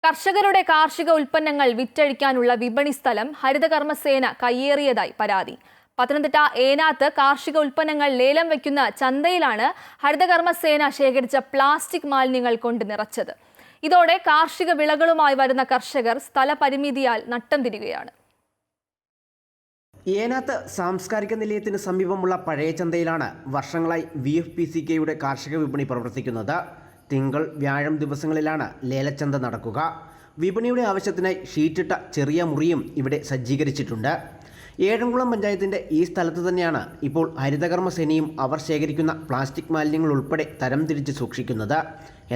കർഷകരുടെ കാർഷിക ഉൽപ്പന്നങ്ങൾ വിറ്റഴിക്കാനുള്ള വിപണി സ്ഥലം ഹരിതകർമ്മസേന കയ്യേറിയതായി പരാതി. പത്തനംതിട്ട ഏനാത്ത് കാർഷിക ഉൽപ്പന്നങ്ങൾ ലേലം വയ്ക്കുന്ന ചന്തയിലാണ് ഹരിതകർമ്മസേന ശേഖരിച്ച പ്ലാസ്റ്റിക് മാലിന്യങ്ങൾ കൊണ്ട് നിറച്ചത്. ഇതോടെ കാർഷിക വിളകളുമായി വരുന്ന കർഷകർ സ്ഥലപരിമിതിയാൽ നട്ടം തിരികെയാണ്. ഏനാത്ത് സാംസ്കാരിക നിലയത്തിന് സമീപമുള്ള പഴയ ചന്തയിലാണ് വർഷങ്ങളായി VFPCKയുടെ കാർഷിക വിപണി പ്രവർത്തിക്കുന്നത്. തിങ്കൾ, വ്യാഴം ദിവസങ്ങളിലാണ് ലേലച്ചന്ത നടക്കുക. വിപണിയുടെ ആവശ്യത്തിനായി ഷീറ്റിട്ട ചെറിയ മുറിയും ഇവിടെ സജ്ജീകരിച്ചിട്ടുണ്ട്. ഏഴംകുളം പഞ്ചായത്തിൻ്റെ ഈ സ്ഥലത്ത് തന്നെയാണ് ഇപ്പോൾ ഹരിതകർമ്മസേനയും അവർ ശേഖരിക്കുന്ന പ്ലാസ്റ്റിക് മാലിന്യങ്ങൾ ഉൾപ്പെടെ തരംതിരിച്ച് സൂക്ഷിക്കുന്നത്.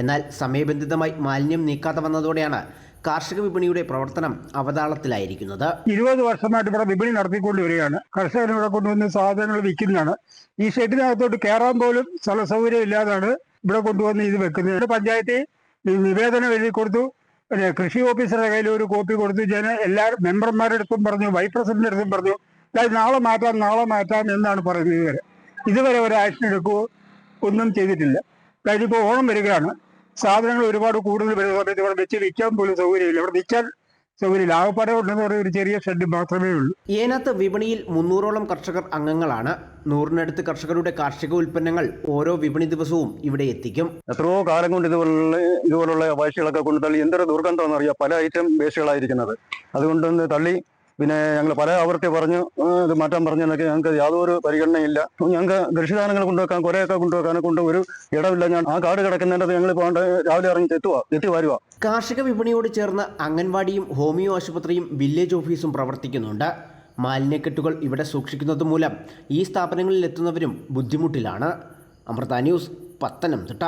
എന്നാൽ സമയബന്ധിതമായി മാലിന്യം നീക്കാതെ വന്നതോടെയാണ് കാർഷിക വിപണിയുടെ പ്രവർത്തനം അവതാളത്തിലായിരിക്കുന്നത്. 20 വർഷമായിട്ട് ഇവിടെ വിപണി നടത്തിക്കൊണ്ട് വരികയാണ്. കർഷകർ ഇവിടെ കൊണ്ടുവന്ന് സാധനങ്ങൾ വിൽക്കുന്നതാണ്. ഈ ഷെഡിനകത്തോട്ട് കയറാൻ പോലും സ്ഥല സൗകര്യം ഇല്ലാതാണ് ഇവിടെ കൊണ്ടുവന്ന് ഇത് വെക്കുന്നത്. പഞ്ചായത്തിൽ നിവേദനം എഴുതി കൊടുത്തു. പിന്നെ കൃഷി ഓഫീസറുടെ കയ്യിൽ ഒരു കോപ്പി കൊടുത്തു. എല്ലാ മെമ്പർമാരുടെ അടുത്തും പറഞ്ഞു, വൈസ് പ്രസിഡന്റിന്റെ അടുത്തും പറഞ്ഞു, നാളെ മാറ്റാം എന്നാണ് പറയുന്നത്. ഇതുവരെ ഒരു ആക്ഷൻ എടുക്കുകയോ ഒന്നും ചെയ്തിട്ടില്ല. ഇപ്പോൾ ഓണം വരികയാണ്. സാധനങ്ങൾ ഒരുപാട് കൂടുതൽ വരുന്ന സമയത്ത് ഇവിടെ വെച്ച് വിൽക്കാൻ പോലും സൗകര്യമില്ല. ഇവിടെ വിൽക്കാൻ സൗകര്യമില്ല. ആകപ്പാടെ ഉണ്ടെന്ന് പറയുന്ന ഒരു ചെറിയ ഷെഡ് മാത്രമേ ഉള്ളൂ. ഏനാത്ത് വിപണിയിൽ 300ഓളം കർഷകർ അംഗങ്ങളാണ്. 100-നടുത്ത് കർഷകരുടെ കാർഷിക ഉൽപ്പന്നങ്ങൾ ഓരോ വിപണി ദിവസവും ഇവിടെ എത്തിക്കും. എത്രയോ കാലം കൊണ്ട് ഇതുപോലുള്ള വേസ്റ്റുകളൊക്കെ കൊണ്ട് തള്ളി എന്തൊരു ദുർഗന്ധമെന്നറിയാം. പല ഐറ്റം വേസ്റ്റുകളായിരിക്കുന്നത്. അതുകൊണ്ടൊന്ന് തള്ളി പിന്നെ ഞങ്ങൾ പല ആവർത്തി പറഞ്ഞു ഇത് മാറ്റാൻ പറഞ്ഞു എന്നൊക്കെ ഞങ്ങൾക്ക് യാതൊരു പരിഗണനയില്ല. ഞങ്ങൾക്ക് കൃഷിധാനങ്ങൾ കൊണ്ടുവെക്കാൻ കുറേയൊക്കെ കൊണ്ടുവെക്കാനെ കൊണ്ട് ഒരു ഇടമില്ല. ഞാൻ ആ കാട് കിടക്കുന്നതിൻ്റെ ഞങ്ങൾ പോകേണ്ട രാവിലെ ഇറങ്ങി എത്തി വരുക. കാർഷിക വിപണിയോട് ചേർന്ന് അംഗൻവാടിയും ഹോമിയോ ആശുപത്രിയും വില്ലേജ് ഓഫീസും പ്രവർത്തിക്കുന്നുണ്ട്. മാലിന്യക്കെട്ടുകൾ ഇവിടെ സൂക്ഷിക്കുന്നത് മൂലം ഈ സ്ഥാപനങ്ങളിൽ എത്തുന്നവരും ബുദ്ധിമുട്ടിലാണ്. അമൃത ന്യൂസ്, പത്തനംതിട്ട.